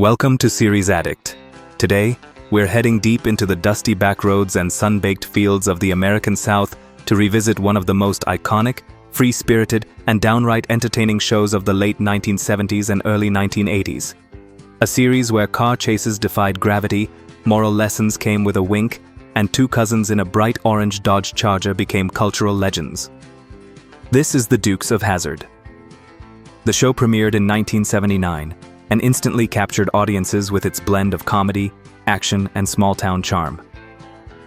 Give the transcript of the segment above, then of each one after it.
Welcome to series Addict. Today, we're heading deep into the dusty backroads and sun-baked fields of the American South to revisit one of the most iconic, free-spirited, and downright entertaining shows of the late 1970s and early 1980s. A series where car chases defied gravity, moral lessons came with a wink, and two cousins in a bright orange Dodge Charger became cultural legends. This is the Dukes of Hazzard. The show premiered in 1979 and instantly captured audiences with its blend of comedy, action, and small-town charm.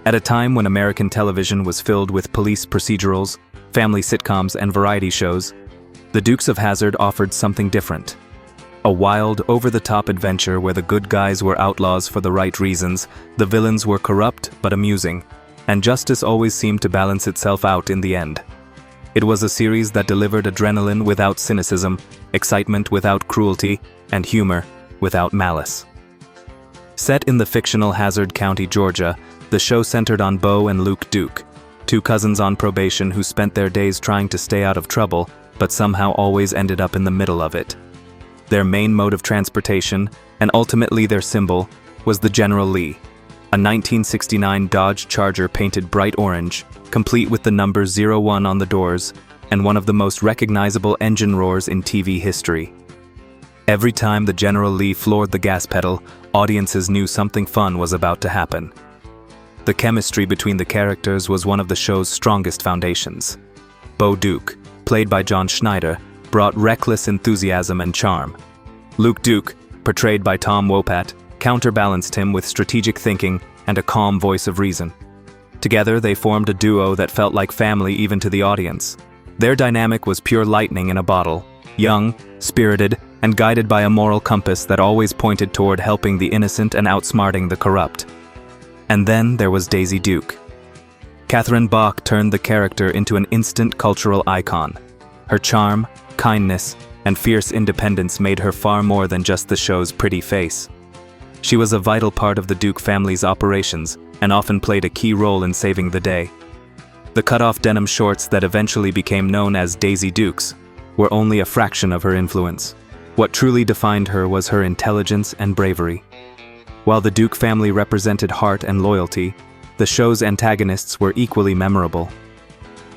At a time when American television was filled with police procedurals, family sitcoms, and variety shows, the Dukes of Hazzard offered something different. A wild, over-the-top adventure where the good guys were outlaws for the right reasons, the villains were corrupt but amusing, and justice always seemed to balance itself out in the end. It was a series that delivered adrenaline without cynicism, excitement without cruelty, and humor without malice. Set in the fictional Hazzard County, Georgia, the show centered on Bo and Luke Duke, two cousins on probation who spent their days trying to stay out of trouble, but somehow always ended up in the middle of it. Their main mode of transportation, and ultimately their symbol, was the General Lee, a 1969 Dodge Charger painted bright orange, complete with the number 01 on the doors, and one of the most recognizable engine roars in TV history. Every time the General Lee floored the gas pedal, audiences knew something fun was about to happen. The chemistry between the characters was one of the show's strongest foundations. Bo Duke, played by John Schneider, brought reckless enthusiasm and charm. Luke Duke, portrayed by Tom Wopat, counterbalanced him with strategic thinking and a calm voice of reason. Together, they formed a duo that felt like family even to the audience. Their dynamic was pure lightning in a bottle, young, spirited, and guided by a moral compass that always pointed toward helping the innocent and outsmarting the corrupt. And then there was Daisy Duke. Catherine Bach turned the character into an instant cultural icon. Her charm, kindness, and fierce independence made her far more than just the show's pretty face. She was a vital part of the Duke family's operations and often played a key role in saving the day. The cut-off denim shorts that eventually became known as Daisy Dukes were only a fraction of her influence. What truly defined her was her intelligence and bravery. While the Duke family represented heart and loyalty, the show's antagonists were equally memorable.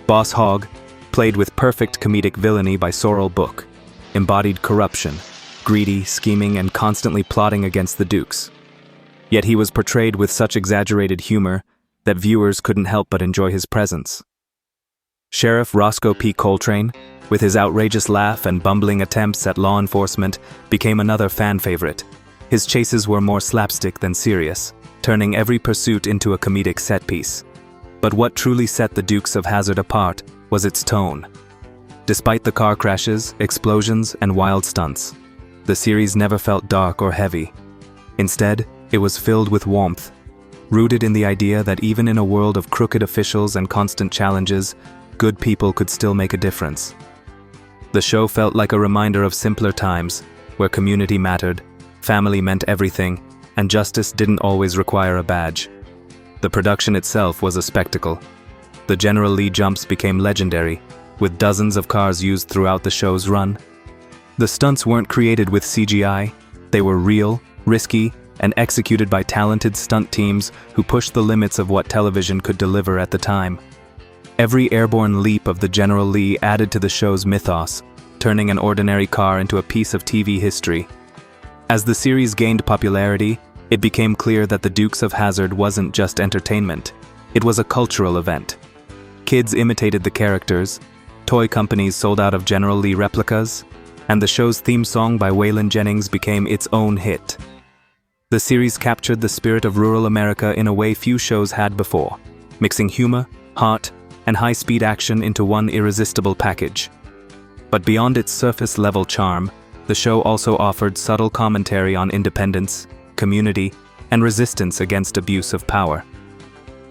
Boss Hogg, played with perfect comedic villainy by Sorrel Book, embodied corruption, greedy, scheming, and constantly plotting against the Dukes. Yet he was portrayed with such exaggerated humor that viewers couldn't help but enjoy his presence. Sheriff Roscoe P. Coltrane, with his outrageous laugh and bumbling attempts at law enforcement, became another fan favorite. His chases were more slapstick than serious, turning every pursuit into a comedic set piece. But what truly set the Dukes of Hazzard apart was its tone. Despite the car crashes, explosions, and wild stunts, the series never felt dark or heavy. Instead, it was filled with warmth, rooted in the idea that even in a world of crooked officials and constant challenges, good people could still make a difference. The show felt like a reminder of simpler times, where community mattered, family meant everything, and justice didn't always require a badge. The production itself was a spectacle. The General Lee jumps became legendary, with dozens of cars used throughout the show's run. The stunts weren't created with CGI, they were real, risky, and executed by talented stunt teams who pushed the limits of what television could deliver at the time. Every airborne leap of the General Lee added to the show's mythos, turning an ordinary car into a piece of TV history. As the series gained popularity, it became clear that the Dukes of Hazzard wasn't just entertainment, it was a cultural event. Kids imitated the characters, toy companies sold out of General Lee replicas, and the show's theme song by Waylon Jennings became its own hit. The series captured the spirit of rural America in a way few shows had before, mixing humor, heart, and high-speed action into one irresistible package. But beyond its surface-level charm, the show also offered subtle commentary on independence, community, and resistance against abuse of power.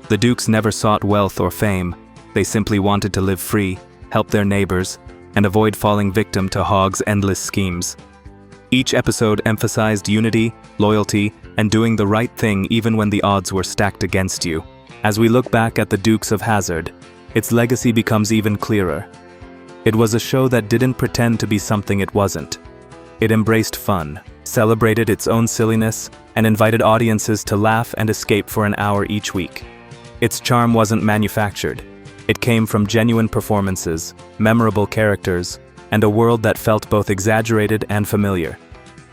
The Dukes never sought wealth or fame, they simply wanted to live free, help their neighbors, and avoid falling victim to Hogg's endless schemes. Each episode emphasized unity, loyalty, and doing the right thing even when the odds were stacked against you. As we look back at the Dukes of Hazzard, its legacy becomes even clearer. It was a show that didn't pretend to be something it wasn't. It embraced fun, celebrated its own silliness, and invited audiences to laugh and escape for an hour each week. Its charm wasn't manufactured. It came from genuine performances, memorable characters, and a world that felt both exaggerated and familiar.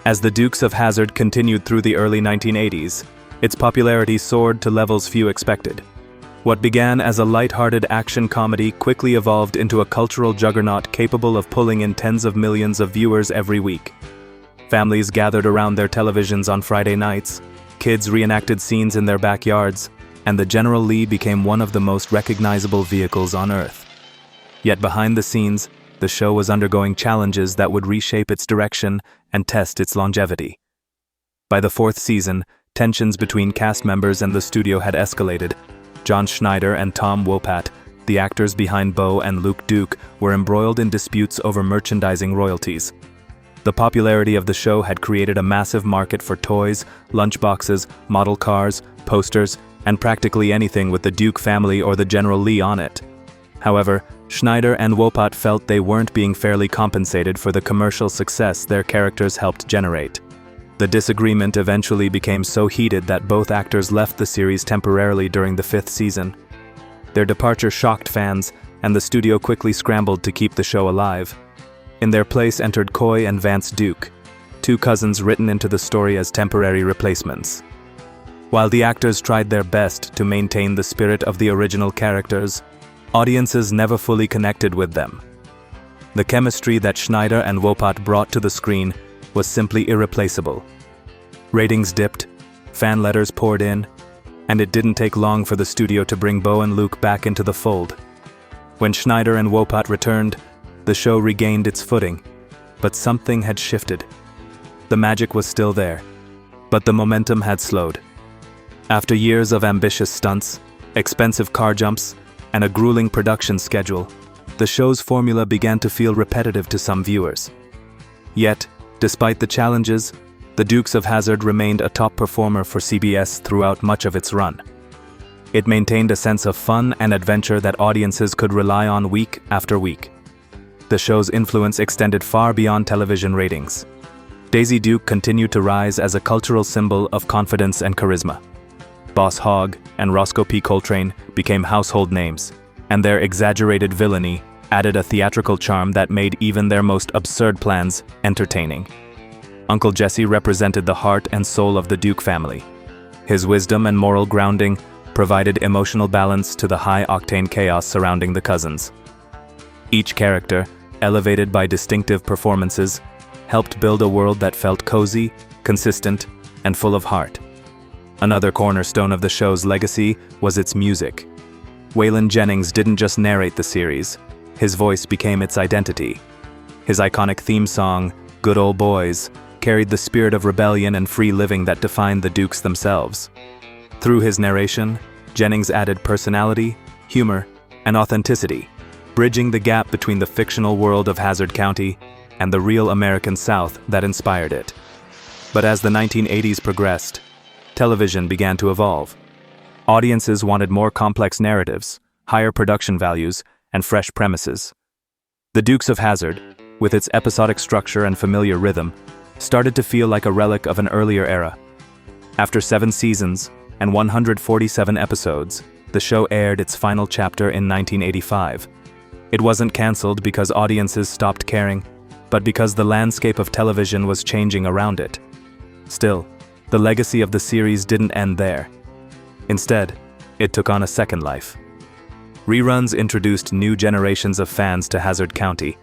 As the Dukes of Hazzard continued through the early 1980s, its popularity soared to levels few expected. What began as a light-hearted action comedy quickly evolved into a cultural juggernaut capable of pulling in tens of millions of viewers every week. Families gathered around their televisions on Friday nights, kids reenacted scenes in their backyards, and the General Lee became one of the most recognizable vehicles on Earth. Yet behind the scenes, the show was undergoing challenges that would reshape its direction and test its longevity. By the fourth season, tensions between cast members and the studio had escalated. John Schneider and Tom Wopat, the actors behind Bo and Luke Duke, were embroiled in disputes over merchandising royalties. The popularity of the show had created a massive market for toys, lunchboxes, model cars, posters, and practically anything with the Duke family or the General Lee on it. However, Schneider and Wopat felt they weren't being fairly compensated for the commercial success their characters helped generate. The disagreement eventually became so heated that both actors left the series temporarily during the fifth season. Their departure shocked fans, and the studio quickly scrambled to keep the show alive. In their place entered Coy and Vance Duke, two cousins written into the story as temporary replacements. While the actors tried their best to maintain the spirit of the original characters, audiences never fully connected with them. The chemistry that Schneider and Wopat brought to the screen was simply irreplaceable. Ratings dipped, fan letters poured in, and it didn't take long for the studio to bring Bo and Luke back into the fold. When Schneider and Wopat returned, the show regained its footing, but something had shifted. The magic was still there, but the momentum had slowed. After years of ambitious stunts, expensive car jumps, and a grueling production schedule, the show's formula began to feel repetitive to some viewers. Yet, despite the challenges, the Dukes of Hazzard remained a top performer for CBS throughout much of its run. It maintained a sense of fun and adventure that audiences could rely on week after week. The show's influence extended far beyond television ratings. Daisy Duke continued to rise as a cultural symbol of confidence and charisma. Boss Hogg and Roscoe P. Coltrane became household names, and their exaggerated villainy added a theatrical charm that made even their most absurd plans entertaining. Uncle Jesse represented the heart and soul of the Duke family. His wisdom and moral grounding provided emotional balance to the high-octane chaos surrounding the cousins. Each character, elevated by distinctive performances, helped build a world that felt cozy, consistent, and full of heart. Another cornerstone of the show's legacy was its music. Waylon Jennings didn't just narrate the series, his voice became its identity. His iconic theme song, Good Ol' Boys, carried the spirit of rebellion and free living that defined the Dukes themselves. Through his narration, Jennings added personality, humor, and authenticity, bridging the gap between the fictional world of Hazzard County and the real American South that inspired it. But as the 1980s progressed, television began to evolve. Audiences wanted more complex narratives, higher production values, and fresh premises. The Dukes of Hazzard, with its episodic structure and familiar rhythm, started to feel like a relic of an earlier era. After 7 seasons and 147 episodes, the show aired its final chapter in 1985. It wasn't canceled because audiences stopped caring, but because the landscape of television was changing around it. Still, the legacy of the series didn't end there. Instead, it took on a second life. Reruns introduced new generations of fans to Hazzard County.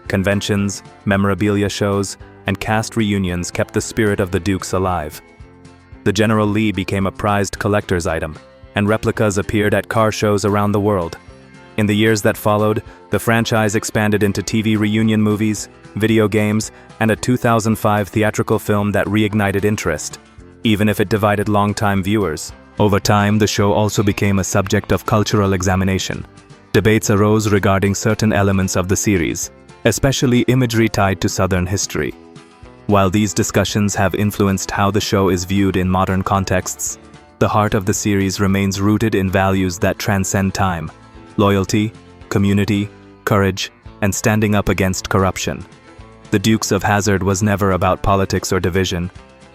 Conventions, memorabilia shows, and cast reunions kept the spirit of the Dukes alive. The General Lee became a prized collector's item, and replicas appeared at car shows around the world. In the years that followed, the franchise expanded into TV reunion movies, video games, and a 2005 theatrical film that reignited interest, even if it divided longtime viewers. Over time, the show also became a subject of cultural examination. Debates arose regarding certain elements of the series, especially imagery tied to Southern history. While these discussions have influenced how the show is viewed in modern contexts, the heart of the series remains rooted in values that transcend time: loyalty, community, courage, and standing up against corruption. The Dukes of Hazzard was never about politics or division.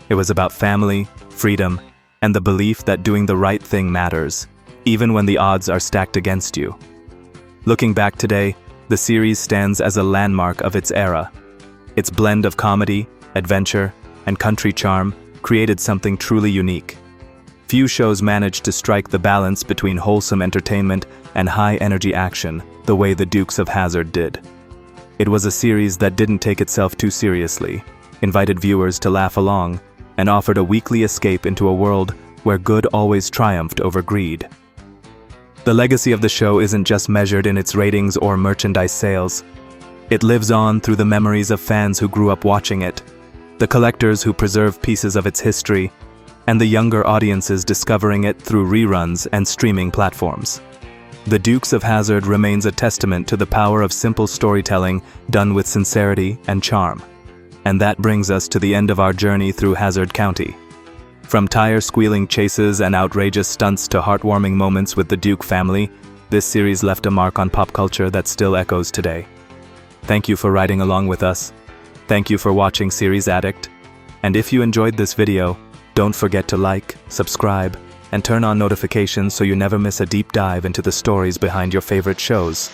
It was about family, freedom, and the belief that doing the right thing matters, even when the odds are stacked against you. Looking back today, the series stands as a landmark of its era. Its blend of comedy, adventure, and country charm created something truly unique. Few shows managed to strike the balance between wholesome entertainment and high-energy action the way the Dukes of Hazzard did. It was a series that didn't take itself too seriously, invited viewers to laugh along, and offered a weekly escape into a world where good always triumphed over greed. The legacy of the show isn't just measured in its ratings or merchandise sales. It lives on through the memories of fans who grew up watching it, the collectors who preserve pieces of its history, and the younger audiences discovering it through reruns and streaming platforms. The Dukes of Hazzard remains a testament to the power of simple storytelling done with sincerity and charm. And that brings us to the end of our journey through Hazzard County. From tire-squealing chases and outrageous stunts to heartwarming moments with the Duke family, this series left a mark on pop culture that still echoes today. Thank you for riding along with us. Thank you for watching Series Addict. And if you enjoyed this video, don't forget to like, subscribe, and turn on notifications so you never miss a deep dive into the stories behind your favorite shows.